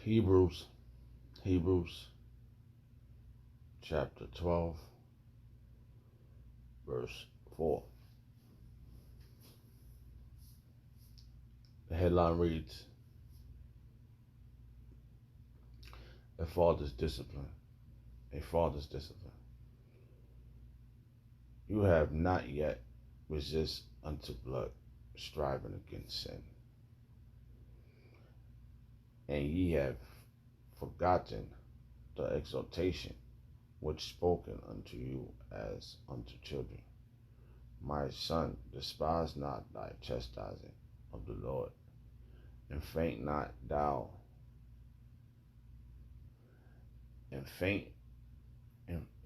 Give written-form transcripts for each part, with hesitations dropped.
Hebrews, Hebrews chapter 12, verse 4. The headline reads, A father's discipline. A father's discipline. You have not yet resist unto blood, striving against sin. And ye have forgotten the exhortation which spoken unto you as unto children. My son, despise not thy chastising of the Lord, and faint not thou,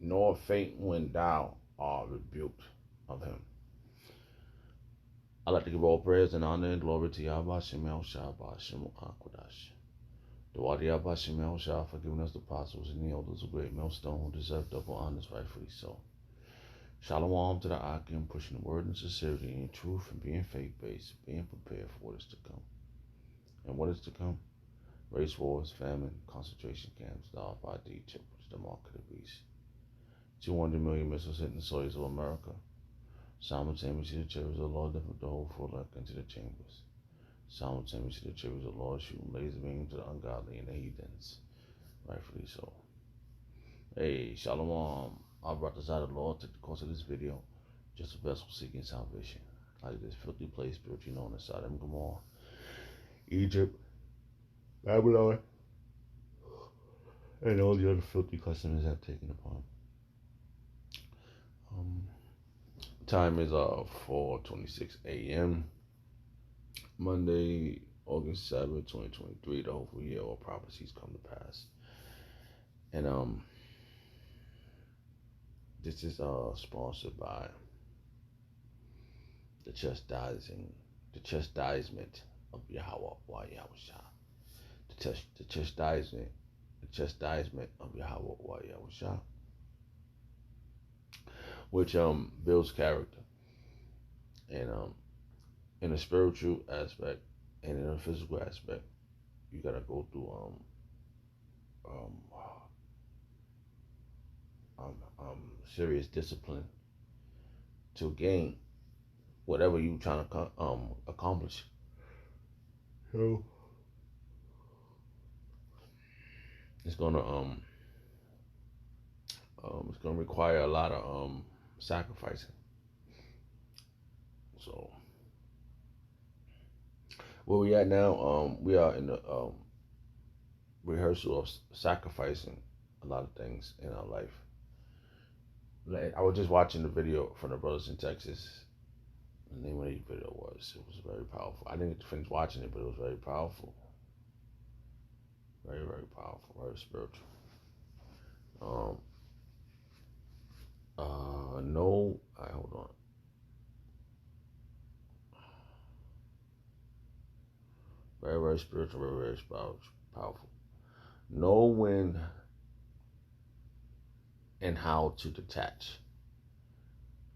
nor faint when thou art rebuked of him. I'd like to give all praise and honor and glory to Yahawashi, the Wadi Yahawashi, for giving us the apostles and the elders of great millstone who deserve double honors rightfully so. Shalom to the Akim, pushing the word in sincerity and truth and being faith-based, being prepared for what is to come. And what is to come? Race wars, famine, concentration camps, the RFID chip, which is the mark of the beast. 200 million missiles hitting the soils of America. Simultaneously, the chariots of the Lord lift up the whole full length into the chambers. Simultaneously, the chariots of the Lord shooting laser beams to the ungodly and the heathens. Rightfully so. Hey, Shalom. I brought this out of the Lord to the course of this video. Just a vessel seeking salvation. Like this filthy place spiritually known as Sodom, Gomorrah, Egypt, Babylon, and all the other filthy customers have taken upon. Time is 4:26 a.m. Monday, August 7th, 2023. The whole year, all prophecies come to pass. And this is sponsored by the chastisement of Yahawah, Yahawashi. The chastisement of Yahawah, Yahawashi, which builds character, and in a spiritual aspect and in a physical aspect, you gotta go through serious discipline to gain whatever you're trying to accomplish. So it's gonna require a lot of sacrificing. So where we at now, we are in the rehearsal of sacrificing a lot of things in our life. I was just watching the video from the brothers in Texas. The name of the video was very powerful. I didn't get to finish watching it, but it was very powerful. Very, very powerful, very spiritual. Hold on. Very, very spiritual, very, very powerful. Know when and how to detach.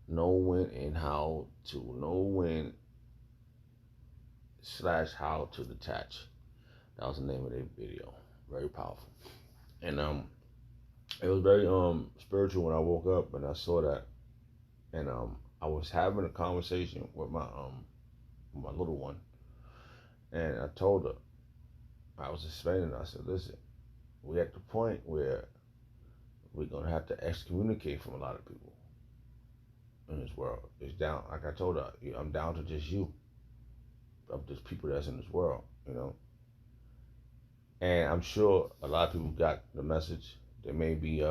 Know when and how to. Know when / how to detach. That was the name of the video. Very powerful. And it was very spiritual when I woke up and I saw that. And I was having a conversation with my little one, and I told her, I was explaining, I said, listen, we're at the point where we're gonna have to excommunicate from a lot of people in this world. It's down, like I told her, I'm down to just you, of just people that's in this world, you know. And I'm sure a lot of people got the message. They may be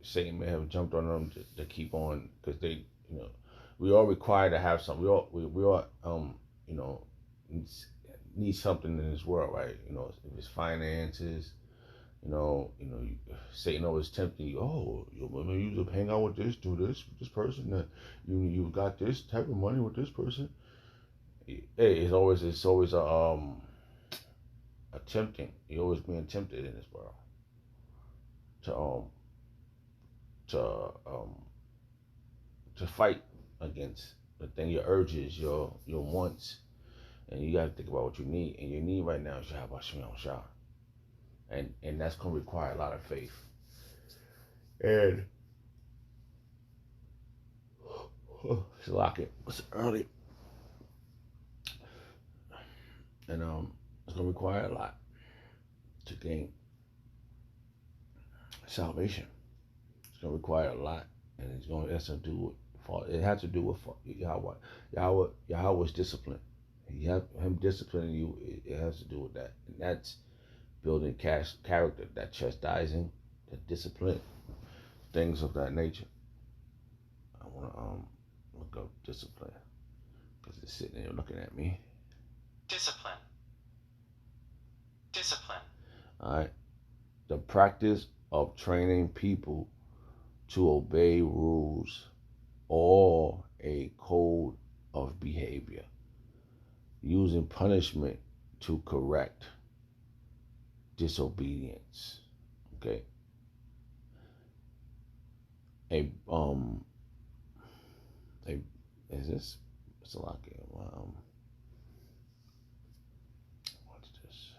Satan may have jumped on them to keep on, because they, we all required to have something. We all need something in this world, right? If it's finances, Satan always tempting you. Oh, you hang out with this, do this with this person. That you got this type of money with this person. Hey, it's always a tempting. You're always being tempted in this world to fight against the thing, your urges, your wants, And you got to think about what you need. And your need right now is Yahawashi. And that's going to require a lot of faith. And it's early. And it's going to require a lot to gain salvation. It's going to require a lot. And it has to do with Yahawah. Yahawah's discipline. Him disciplining you, it has to do with that. And that's building character, that chastising, that discipline, things of that nature. I want to look up discipline because it's sitting there looking at me. Discipline. All right. The practice of training people to obey rules or a code of behavior, using punishment to correct disobedience. Okay. Is this? It's a lot. What's this?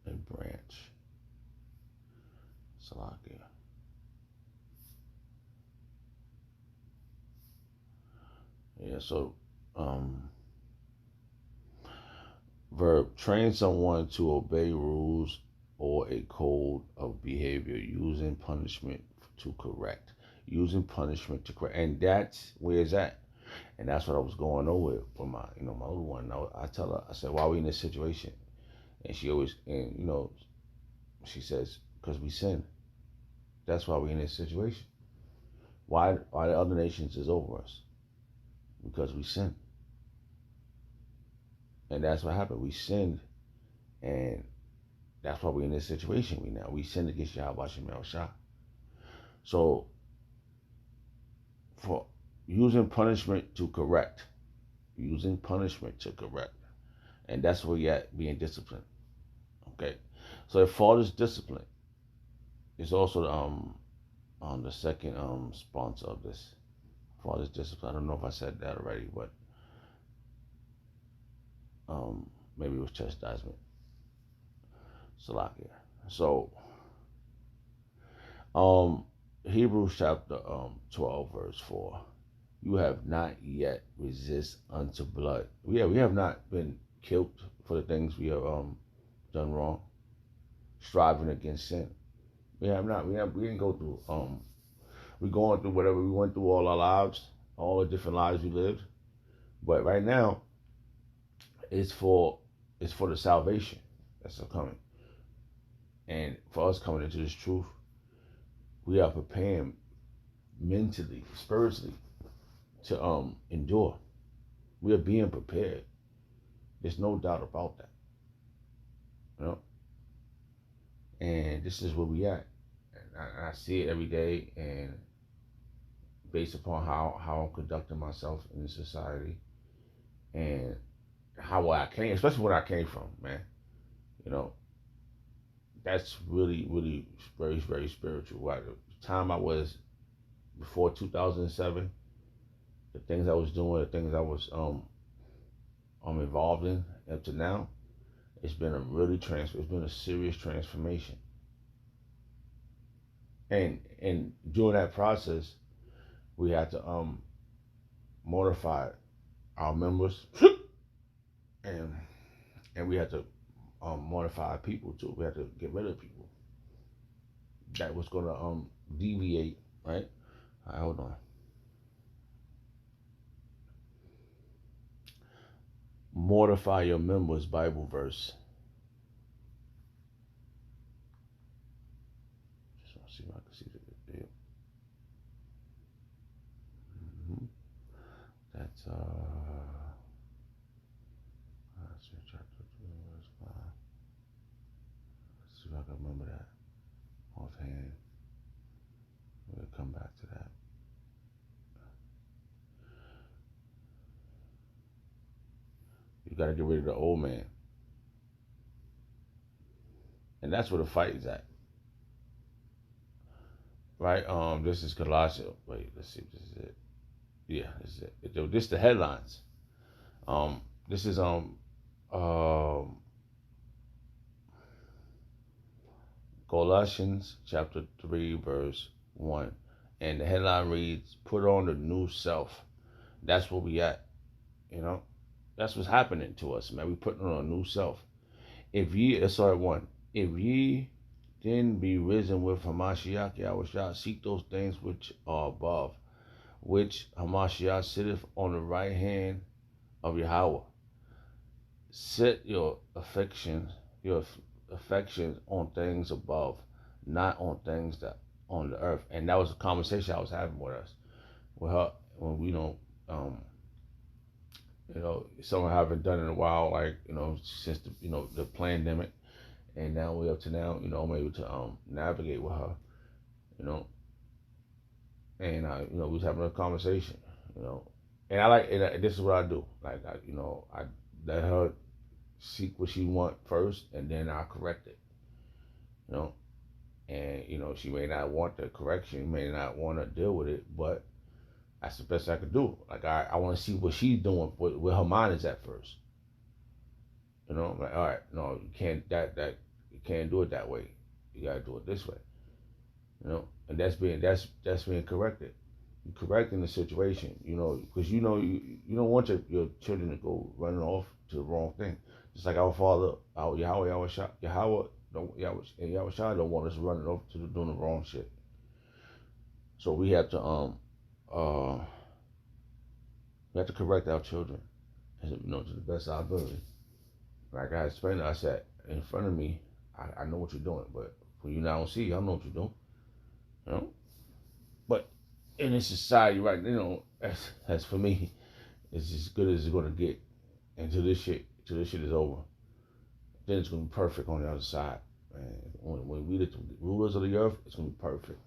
A branch. Salakia. Yeah, so verb, train someone to obey rules or a code of behavior, using punishment to correct. Using punishment to correct. And that's where it's at. And that's what I was going over with my, my little one. I tell her, I said, why are we in this situation? And she always, she says, because we sin. That's why we're in this situation. Why the other nations is over us? Because we sin. And that's what happened. We sinned. And that's why we're in this situation we sinned against Yahawashi. So, for using punishment to correct. And that's where you're at, being disciplined. Okay? So if father's discipline is also the second sponsor of this. Father's discipline. I don't know if I said that already, but maybe it was chastisement. Salakia. So Hebrews chapter 12 verse 4. You have not yet resist unto blood. We have not been killed for the things we have done wrong. Striving against sin. We have not. We didn't go through. We're going through whatever we went through all our lives, all the different lives we lived. But right now, it's for the salvation that's coming. And for us coming into this truth, we are preparing mentally, spiritually, to endure. We are being prepared. There's no doubt about that. And this is where we at. And I see it every day, and based upon how I'm conducting myself in society, and how I came, especially where I came from, man. That's really, really very, very spiritual. The time I was before 2007, the things I was doing, the things I was involved in up to now, it's been it's been a serious transformation. And during that process, we had to mortify our members, and we had to mortify people too. We had to get rid of people that was going to deviate, right? All right, hold on. Mortify your members, Bible verse. Just want to see if I can see the video. That's chapter 2, verse 5. Let's see if I can remember that offhand. We'll come back to that. You got to get rid of the old man. And that's where the fight is at. Right? This is Colossians. Wait, let's see if this is it. Yeah, this the headlines. This is Colossians chapter 3 verse 1, and the headline reads, "Put on the new self." That's where we at. You know, that's what's happening to us, man. We putting on a new self. If ye, sorry, one. If ye then be risen with Hamashiach Yahawashi, seek those things which are above, which Hamashiach sitteth on the right hand of Yahawah. Set your affections on things above, not on things that on the earth. And that was a conversation I was having with her, when we don't, something I haven't done in a while, like, since the pandemic, and now we up to now, I'm able to navigate with her, you know, and we was having a conversation, and I like, and this is what I do, like, I let her seek what she want first, and then I correct it, and she may not want the correction, may not want to deal with it, but that's the best I could do. Like, I want to see what she's doing, where her mind is at first. I'm like, all right, no, you can't you can't do it that way. You gotta do it this way. And that's being corrected. You're correcting the situation. Because you don't want your children to go running off to the wrong thing. Just like our father, our Yahawah don't want us running off to doing the wrong shit. So we have to correct our children, to the best of our ability. Like I explained, I said, in front of me, I know what you're doing, but when you now don't see, I know what you're doing. But in this society, right, as for me, it's as good as it's gonna get until this shit is over. Then it's gonna be perfect on the other side. And when we the rulers of the earth, it's gonna be perfect.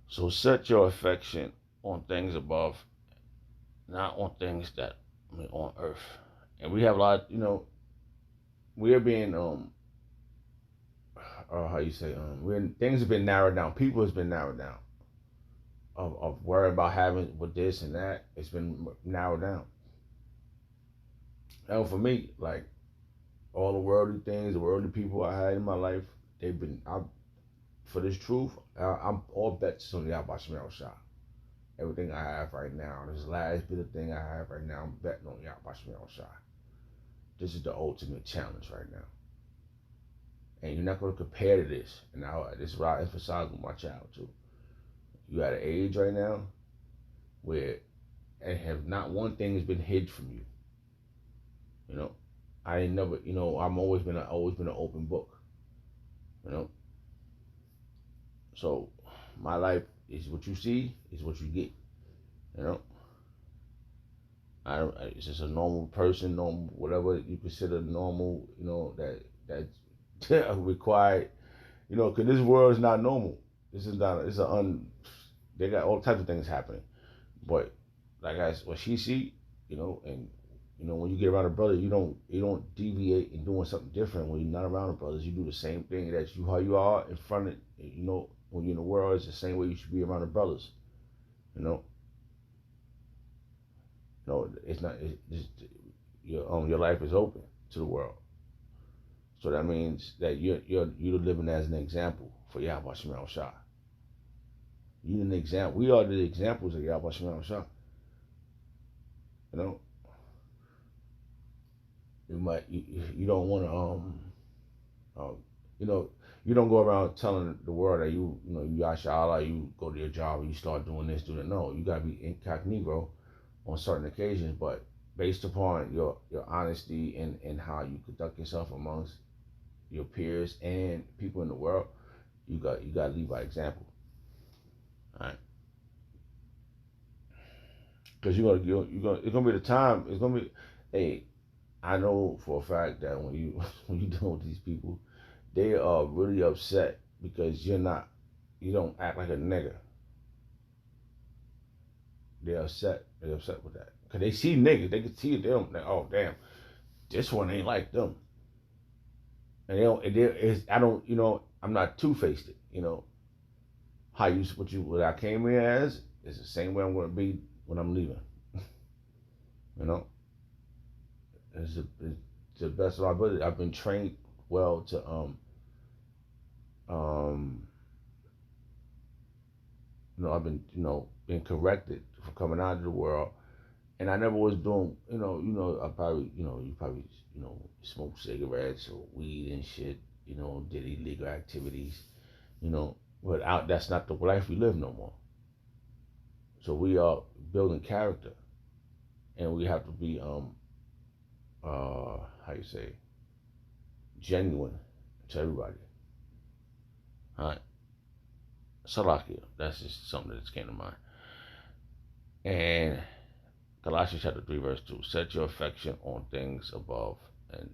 So set your affection on things above, not on things on earth. And we have a lot, we are being how you say, things have been narrowed down. People has been narrowed down. Of worry about having with this and that, it's been narrowed down. And for me, like, all the worldly things, the worldly people I had in my life, for this truth, I'm all bets on Yahawashi. Everything I have right now, this last bit of thing I have right now, I'm betting on Yahawashi. This is the ultimate challenge right now. And you're not going to compare to this. And now, this is what I emphasize with my child too. You at an age right now where not one thing has been hid from you. I ain't never, I'm always been an open book. So my life is what you see, is what you get. It's just a normal person, normal whatever you consider normal. That required. Because this world is not normal. This is not. They got all types of things happening, but like what she see, and when you get around a brother, you don't deviate in doing something different. When you're not around the brothers, you do the same thing how you are in front of, when you're in the world, it's the same way you should be around the brothers. It's not. It's just, your life is open to the world. So that means that you're living as an example for Yahawashi. You're an example. We are the examples of Yahawashi. You don't want to you don't go around telling the world that you Yashala, you go to your job and you start doing this, doing that. No, you gotta be incognito on certain occasions, but based upon your honesty and how you conduct yourself amongst your peers and people in the world, you got to lead by example. All right, because it's gonna be the time. It's gonna be, hey, I know for a fact that when you deal with these people, they are really upset because you don't act like a nigga. They're upset. They're upset with that because they see niggas. They can see them. Like, oh damn, this one ain't like them. And I'm not two-faced. How what I came here as, it's the same way I'm going to be when I'm leaving. You know, it's the best of my ability. I've been trained well to um I've been being corrected for coming out of the world, and I never was doing I probably you probably smoke cigarettes or weed and shit, did illegal activities, but out that's not the life we live no more. So we are building character, and we have to be how you say, genuine to everybody. All right. Salakia. That's just something that just came to mind. And Colossians chapter 3, verse 2. Set your affection on things above and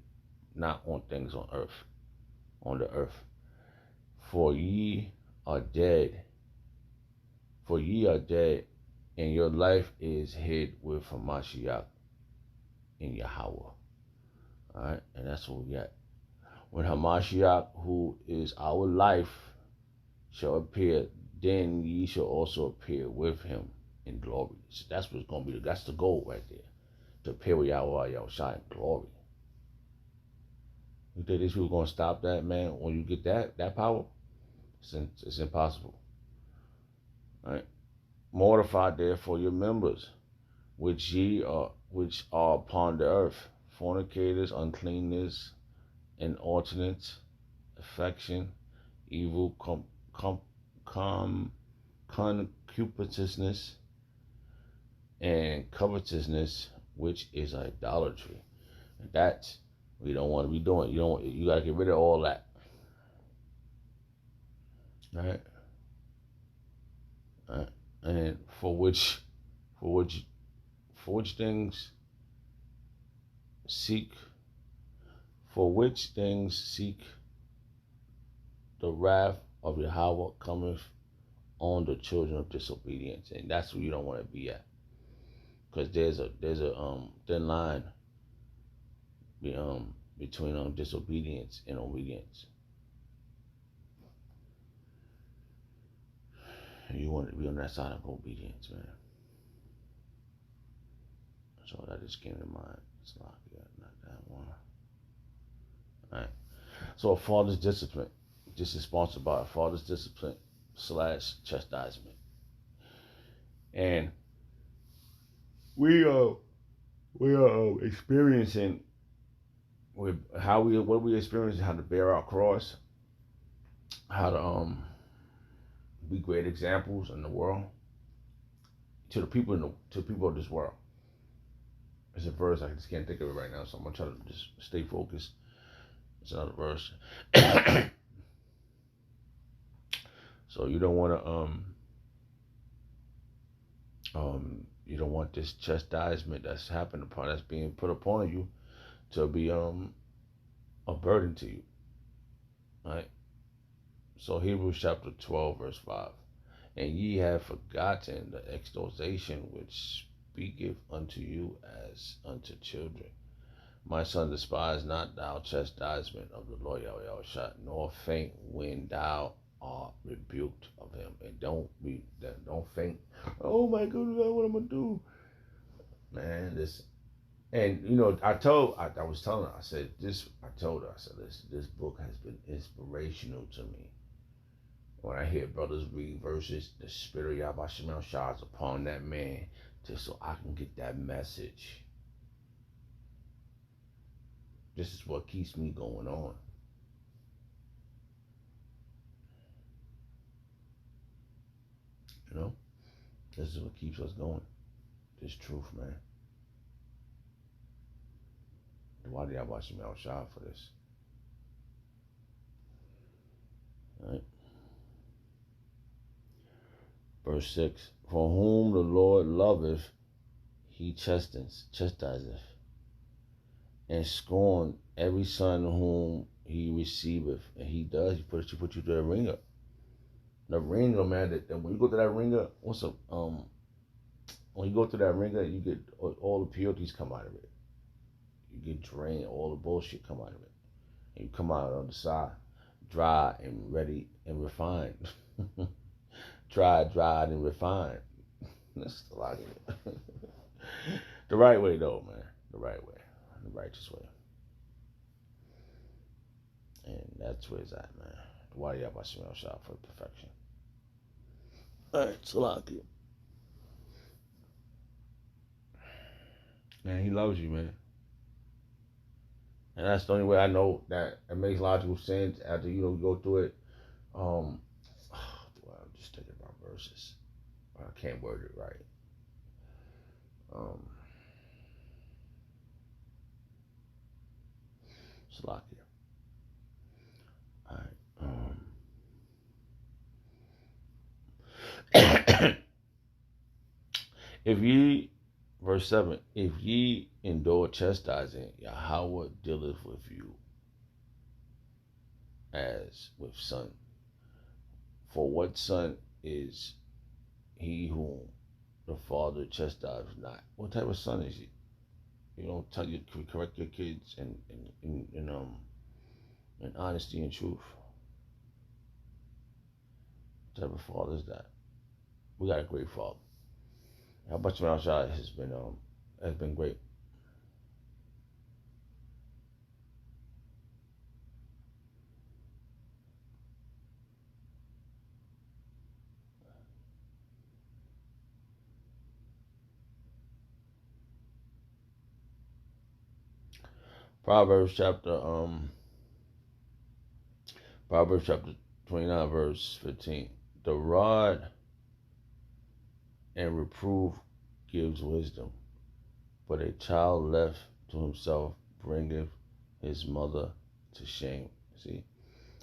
not on things on the earth. For ye are dead. For ye are dead, and your life is hid with Hamashiach in Yahawah. Alright, and that's what we got. When Hamashiach, who is our life, shall appear, then ye shall also appear with him in glory. So that's what's going to be. That's the goal right there. To appear with Yahawah, Yahawashi in glory. You think these people going to stop that, man? When you get that power, it's impossible. All right. Mortify therefore your members, which are upon the earth, fornicators, uncleanness, inordinate affection, evil, concupiscence, and covetousness, which is idolatry. And that's we don't want to be doing. You got to get rid of all that. All right. All right. And for which things seek the wrath of Yahawah cometh on the children of disobedience, and that's where you don't want to be at, because there's a thin line between disobedience and obedience. You want to be on that side of obedience, man. So that just came to mind. It's not that one. All right. So a father's discipline. This is sponsored by a father's discipline / chastisement. And we are experiencing what we experiencing, how to bear our cross, how to be great examples in the world to the people of this world. It's a verse, I just can't think of it right now, so I'm gonna try to just stay focused. It's another verse. So you don't want this chastisement that's being put upon you to be a burden to you. Right? So Hebrews chapter 12, verse 5. And ye have forgotten the exhortation which speaketh unto you as unto children. My son, despise not thou chastisement of the Lord Yahawashi, nor faint when thou art rebuked of him. And don't faint. Oh my goodness, what am I gonna do? Man, this, and I was telling her, I said this book has been inspirational to me. When I hear brothers read verses, the spirit of Yahawashi shines upon that man, just so I can get that message. This is what keeps me going on. This is what keeps us going. This truth, man. Why did Yahawashi shine for this? All right. Verse 6. For whom the Lord loveth, he chastiseth, and scorn every son whom he receiveth. And he does. He put you through the ringer. The ringer, man. That when you go to that ringer, when you go through that ringer, you get all the purities come out of it. You get drained, all the bullshit come out of it, and you come out on the side, dry and ready and refined. Dried and refined. That's a lot of it. The right way, though, man. The right way. The righteous way. And that's where it's at, man. Why Yahawashi shot for perfection. Alright, Salaki. Man, he loves you, man. And that's the only way I know that it makes logical sense after you go through it. I'm just thinking about verses. I can't word it right. Salaki. Alright. If ye, verse 7, if ye endure chastising, Yahawah dealeth with you as with son. For what son is he whom the father chastises not? What type of son is he? You don't tell you correct your kids in honesty and truth. What type of father is that? We got a great father. How much of our shot has been great. Proverbs chapter 29 verse 15. The rod and reproof gives wisdom, but a child left to himself bringeth his mother to shame. See?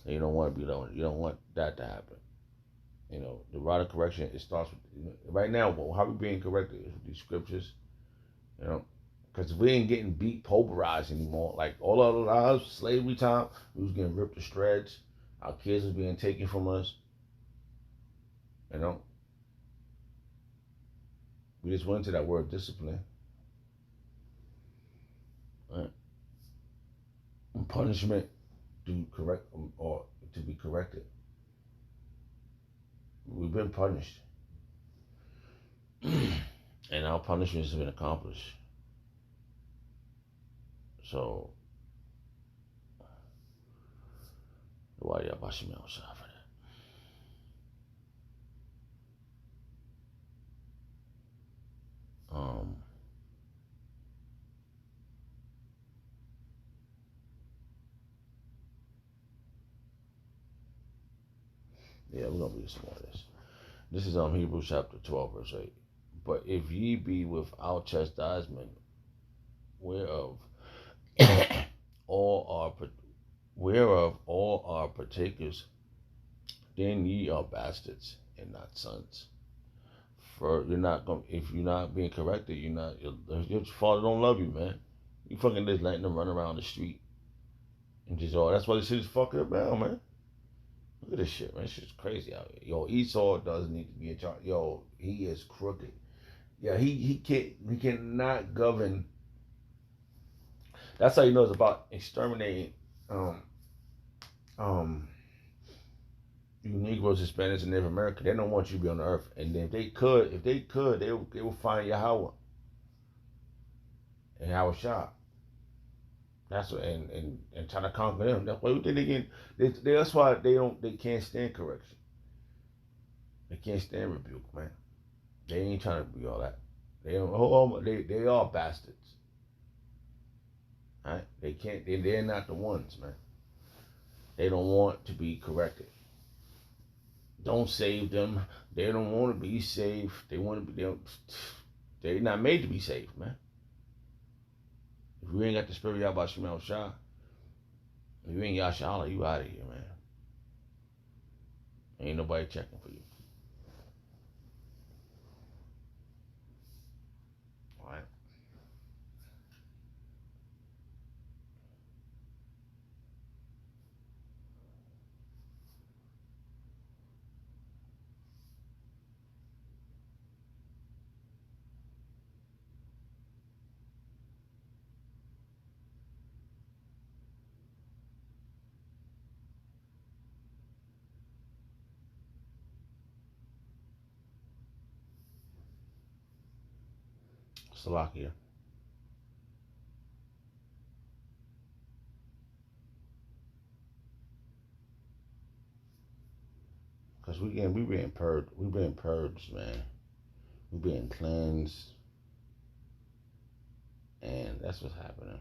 And you don't want to be that one. You don't want that to happen. The rod of correction, it starts with, right now, how we being corrected is with these scriptures, because we ain't getting beat, pulverized anymore. Like all of our lives, slavery time, we was getting ripped to shreds. Our kids was being taken from us. We just went into that word discipline. Right? And punishment to correct or to be corrected. We've been punished. And our punishment has been accomplished. So, why Yahawashi for that? Yeah, we're gonna read some more of this. This is Hebrews chapter 12, verse 8. But if ye be without chastisement, whereof all are partakers, then ye are bastards and not sons. For you're not going. If you're not being corrected, your father don't love you, man. You fucking just letting them run around the street and just all. That's why this shit is fucking around, man. Look at this shit, man. This shit's crazy out here. Yo, Esau does need to be in charge. Yo, he is crooked. Yeah, he cannot govern. That's how you know it's about exterminating you Negroes, Hispanics, and Native American. They don't want you to be on the earth. And then if they could, they will find Yahawah and Yahawashi. That's what and try to conquer them. That's why that's why they can't stand correction. They can't stand rebuke, man. They ain't trying to be all that. They are bastards. Right? They're not the ones, man. They don't want to be corrected. Don't save them. They don't want to be saved. They want to be. They're not made to be saved, man. If you ain't got the spirit of Yahawashi Shah, if you ain't Yashala, you out of here, man. Ain't nobody checking for you. All right. Salakia. Cause we being purged. We being purged, man. We being cleansed, and that's what's happening.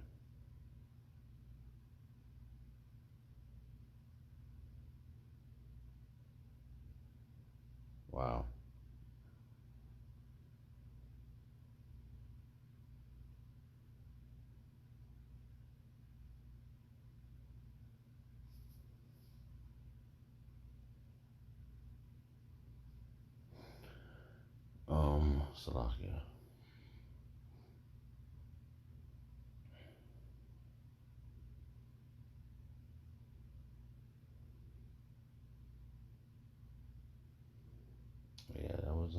Wow. Salakia. Yeah, that was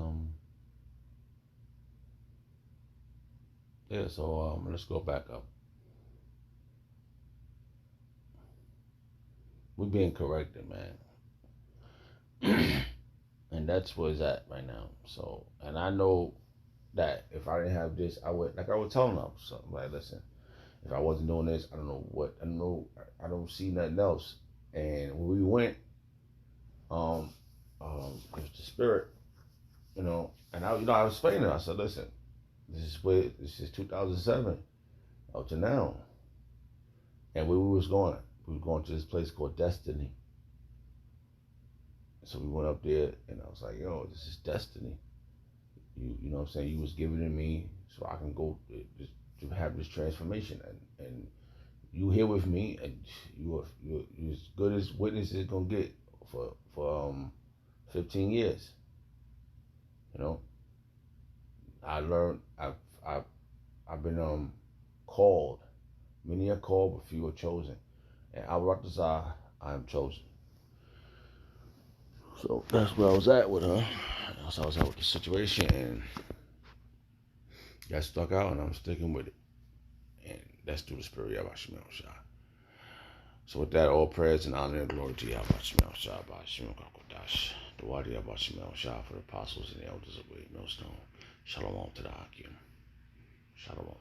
Yeah, so let's go back up. We're being corrected, man. And that's where it's at right now. So, and I know that if I didn't have this, I would, like I was telling them, so like, listen, if I wasn't doing this, I don't know what, I don't know, I don't see nothing else. And when we went, with the spirit, and I was explaining to her, I said, listen, this is 2007 up to now. And where we were going to this place called Destiny. So we went up there, and I was like, yo, this is destiny. You know what I'm saying? You was giving it to me so I can go to have this transformation. And you here with me, and you're as good as witness is going to get for 15 years. You know, I learned, I've been called. Many are called, but few are chosen. And I am chosen. So that's where I was at with her. That's where I was at with the situation, and got stuck out, and I'm sticking with it. And that's through the spirit of Yahawashi. So with that, all prayers and honor and glory to Yahawashi. The word of Yahawashi for the apostles and the elders of Great Millstone. Shalom to the Akim. Shalom.